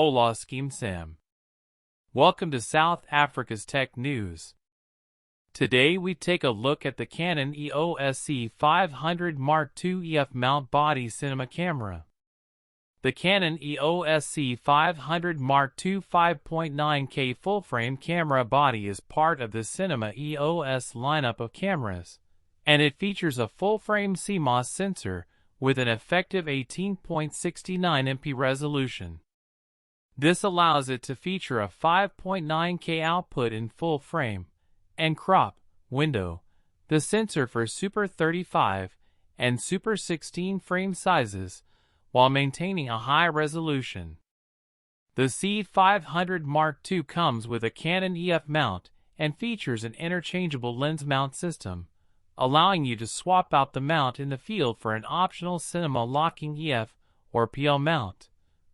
Hola Scheme Sam. Welcome to South Africa's Tech News. Today we take a look at the Canon EOS C500 Mark II EF mount body cinema camera. The Canon EOS C500 Mark II 5.9K full-frame camera body is part of the Cinema EOS lineup of cameras, and it features a full-frame CMOS sensor with an effective 18.69 MP resolution. This allows it to feature a 5.9K output in full frame and crop window, the sensor for Super 35 and Super 16 frame sizes, while maintaining a high resolution. The C500 Mark II comes with a Canon EF mount and features an interchangeable lens mount system, allowing you to swap out the mount in the field for an optional cinema locking EF or PL mount,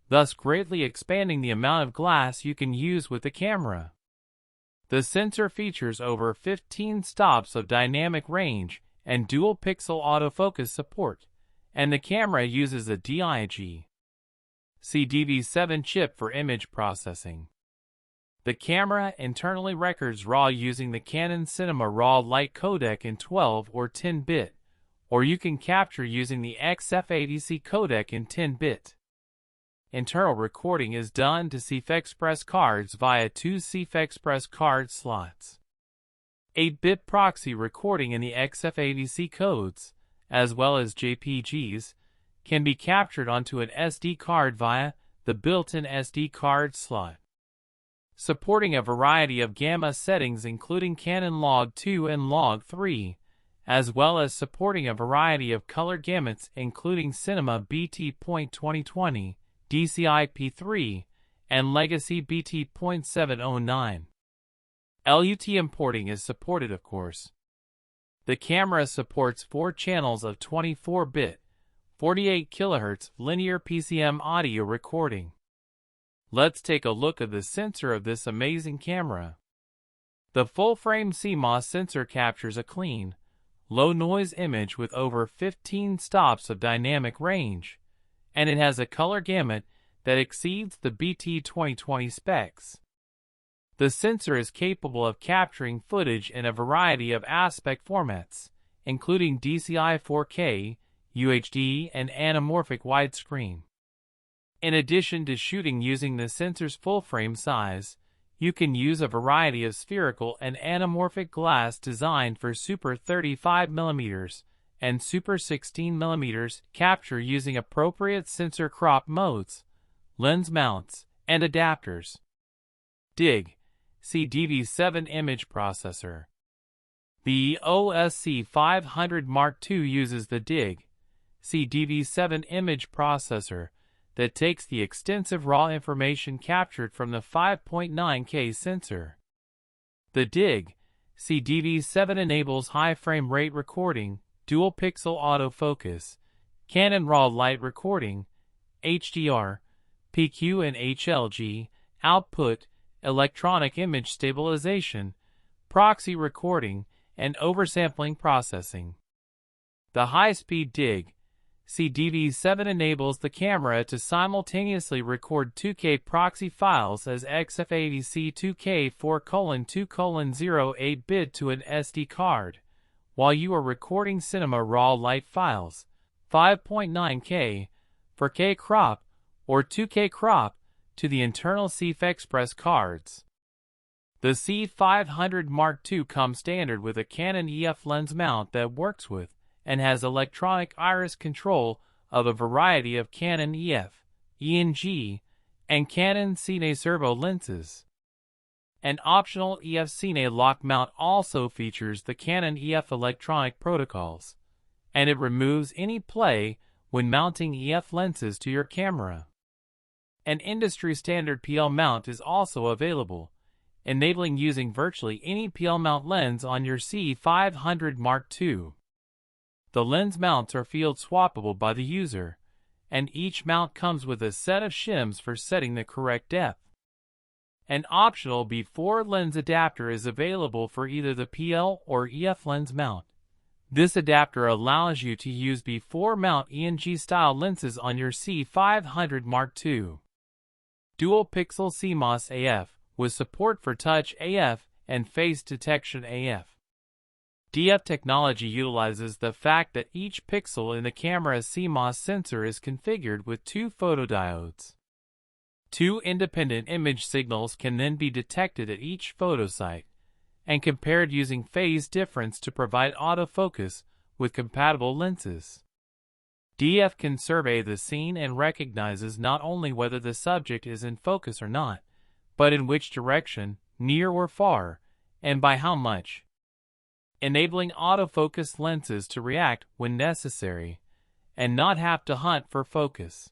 thus greatly expanding the amount of glass you can use with the camera. The sensor features over 15 stops of dynamic range and dual pixel autofocus support, and the camera uses a DIG CDV7 chip for image processing. The camera internally records RAW using the Canon Cinema RAW Lite codec in 12 or 10-bit, or you can capture using the XF80C codec in 10-bit. Internal recording is done to CFexpress cards via two CFexpress card slots. 8-bit proxy recording in the XF80C codes, as well as JPGs, can be captured onto an SD card via the built-in SD card slot. Supporting a variety of gamma settings including Canon Log 2 and Log 3, as well as supporting a variety of color gamuts including Cinema BT.2020, DCI-P3, and Legacy BT.709. LUT importing is supported, of course. The camera supports 4 channels of 24-bit, 48 kHz linear PCM audio recording. Let's take a look at the sensor of this amazing camera. The full-frame CMOS sensor captures a clean, low-noise image with over 15 stops of dynamic range, and it has a color gamut that exceeds the BT2020 specs. The sensor is capable of capturing footage in a variety of aspect formats, including DCI 4K, UHD, and anamorphic widescreen. In addition to shooting using the sensor's full-frame size, you can use a variety of spherical and anamorphic glass designed for Super 35mm and Super 16mm capture using appropriate sensor crop modes, lens mounts, and adapters. DIG CDV7 image processor. The EOS C500 Mark II uses the DIG CDV7 image processor that takes the extensive raw information captured from the 5.9K sensor. The DIG CDV7 enables high frame rate recording, dual pixel autofocus, Canon RAW Lite recording, HDR, PQ and HLG, output, electronic image stabilization, proxy recording, and oversampling processing. The high-speed DIG CDV7 enables the camera to simultaneously record 2K proxy files as XF80C 2K 4:2:08-bit to an SD card, while you are recording Cinema RAW Lite files, 5.9K, 4K crop, or 2K crop, to the internal CFexpress cards. The C500 Mark II comes standard with a Canon EF lens mount that works with and has electronic iris control of a variety of Canon EF, ENG, and Canon Cine Servo lenses. An optional EF Cine lock mount also features the Canon EF electronic protocols, and it removes any play when mounting EF lenses to your camera. An industry-standard PL mount is also available, enabling using virtually any PL mount lens on your C500 Mark II. The lens mounts are field swappable by the user, and each mount comes with a set of shims for setting the correct depth. An optional B4 lens adapter is available for either the PL or EF lens mount. This adapter allows you to use B4 mount ENG style lenses on your C500 Mark II. dual-pixel CMOS AF with support for touch AF and face detection AF. DF technology utilizes the fact that each pixel in the camera's CMOS sensor is configured with two photodiodes. Two independent image signals can then be detected at each photosite and compared using phase difference to provide autofocus with compatible lenses. DF can survey the scene and recognizes not only whether the subject is in focus or not, but in which direction, near or far, and by how much, enabling autofocus lenses to react when necessary and not have to hunt for focus.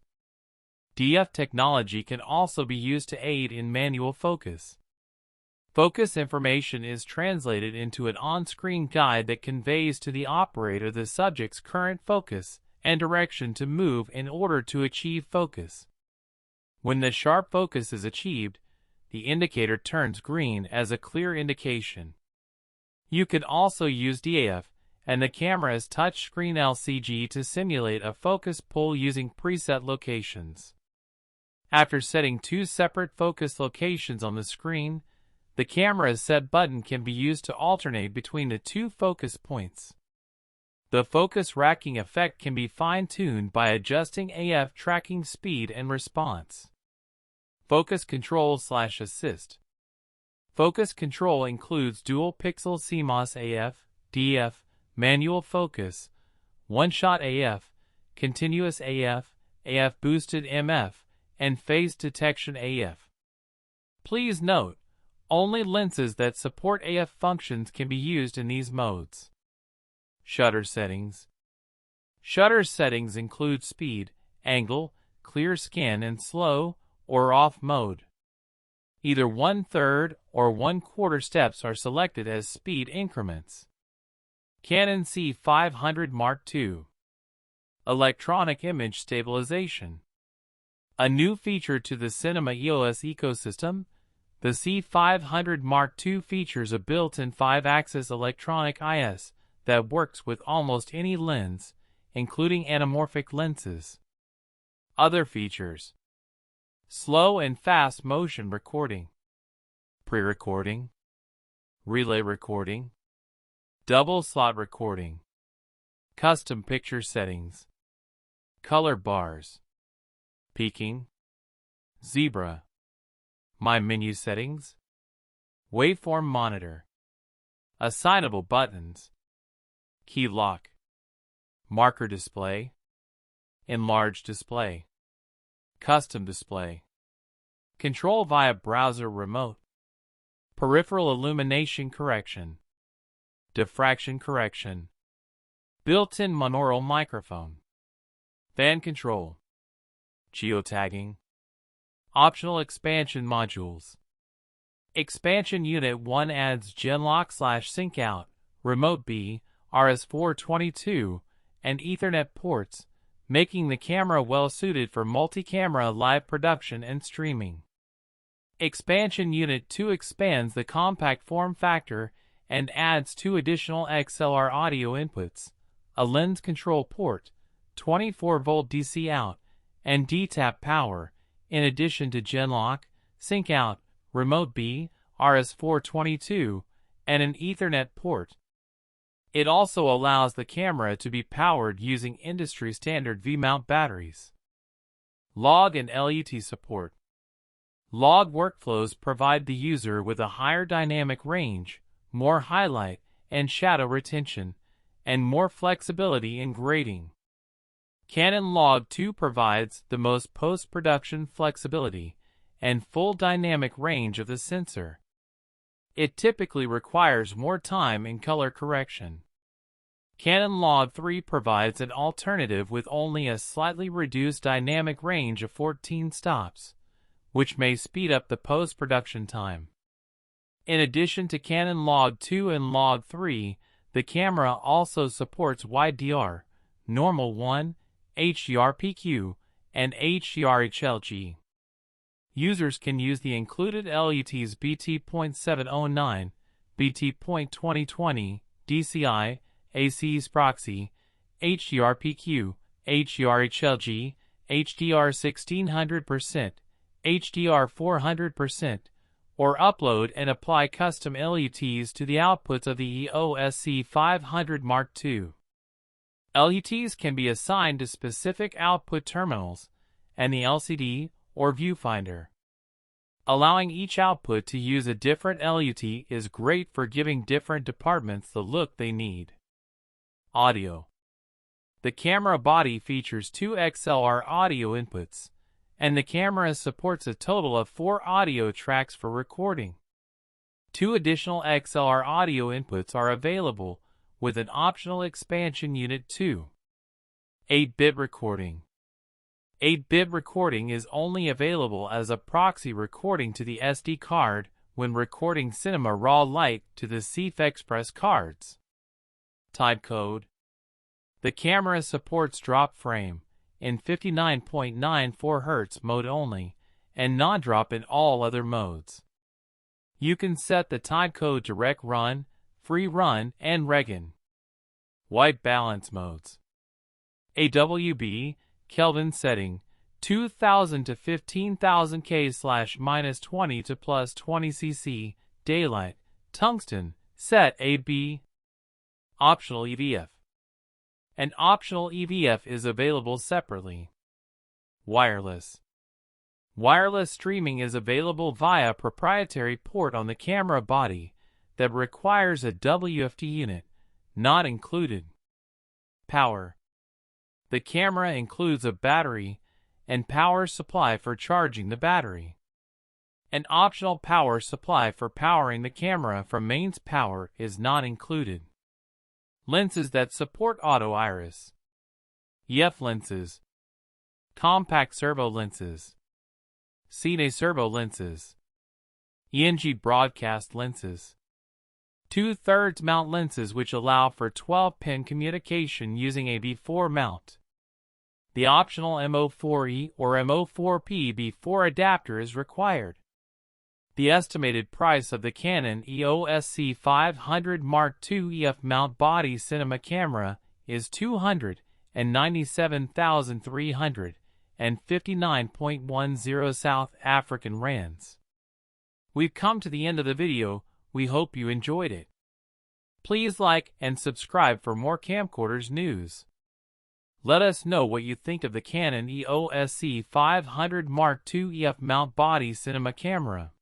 DF technology can also be used to aid in manual focus. Focus information is translated into an on-screen guide that conveys to the operator the subject's current focus and direction to move in order to achieve focus. When the sharp focus is achieved, the indicator turns green as a clear indication. You can also use DAF and the camera's touchscreen LCG to simulate a focus pull using preset locations. After setting two separate focus locations on the screen, the camera's set button can be used to alternate between the two focus points. The focus racking effect can be fine-tuned by adjusting AF tracking speed and response. Focus control/assist. Focus control includes dual-pixel CMOS AF, DF, manual focus, one-shot AF, continuous AF, AF boosted MF, and phase detection AF. Please note, only lenses that support AF functions can be used in these modes. Shutter settings. Shutter settings include speed, angle, clear scan, and slow or off mode. Either 1/3 or 1/4 steps are selected as speed increments. Canon C500 Mark II. Electronic image stabilization. A new feature to the Cinema EOS ecosystem, the C500 Mark II features a built-in 5-axis electronic IS that works with almost any lens, including anamorphic lenses. Other features: slow and fast motion recording, pre-recording, relay recording, double slot recording, custom picture settings, color bars, peaking, zebra, my menu settings, waveform monitor, assignable buttons, key lock, marker display, enlarged display, custom display, control via browser remote, peripheral illumination correction, diffraction correction, built-in monaural microphone, fan control, geotagging, optional expansion modules. Expansion Unit 1 adds Genlock/Sync Out, Remote B, RS422, and Ethernet ports, making the camera well-suited for multi-camera live production and streaming. Expansion Unit 2 expands the compact form factor and adds 2 additional XLR audio inputs, a lens control port, 24-volt DC out, and D-Tap power, in addition to Genlock, Sync Out, Remote B, RS422, and an Ethernet port. It also allows the camera to be powered using industry-standard V-mount batteries. Log and LUT support. Log workflows provide the user with a higher dynamic range, more highlight and shadow retention, and more flexibility in grading. Canon Log 2 provides the most post-production flexibility and full dynamic range of the sensor. It typically requires more time in color correction. Canon Log 3 provides an alternative with only a slightly reduced dynamic range of 14 stops, which may speed up the post-production time. In addition to Canon Log 2 and Log 3, the camera also supports WideDR, Normal 1, HDR-PQ, and HDR-HLG. Users can use the included LUTs BT.709, BT.2020, DCI, AC's proxy, HDR-PQ, HDR-HLG, HDR 1600%, HDR 400%, or upload and apply custom LUTs to the outputs of the EOS C500 Mark II. LUTs can be assigned to specific output terminals and the LCD or viewfinder. Allowing each output to use a different LUT is great for giving different departments the look they need. Audio. The camera body features 2 XLR audio inputs, and the camera supports a total of 4 audio tracks for recording. 2 additional XLR audio inputs are available with an optional expansion unit too. 8-bit recording. 8-bit recording is only available as a proxy recording to the SD card when recording Cinema RAW Lite to the CF Express cards. Timecode. The camera supports drop frame in 59.94 Hz mode only, and non-drop in all other modes. You can set the timecode to rec run, free run, and Regen. White balance modes. AWB, Kelvin setting, 2000 to 15,000 K/-20 to +20 cc, daylight, tungsten, set AB. Optional EVF. An optional EVF is available separately. Wireless. Wireless streaming is available via proprietary port on the camera body that requires a WFT unit, not included. Power. The camera includes a battery and power supply for charging the battery. An optional power supply for powering the camera from mains power is not included. Lenses that support auto iris. EF lenses. Compact servo lenses. Cine servo lenses. ENG broadcast lenses. 2/3 mount lenses which allow for 12-pin communication using a B4 mount. The optional MO4E or MO4P B4 adapter is required. The estimated price of the Canon EOS C500 Mark II EF mount body cinema camera is $297,359.10 South African rands. We've come to the end of the video. We hope you enjoyed it. Please like and subscribe for more camcorders news. Let us know what you think of the Canon EOS C500 Mark II EF mount body cinema camera.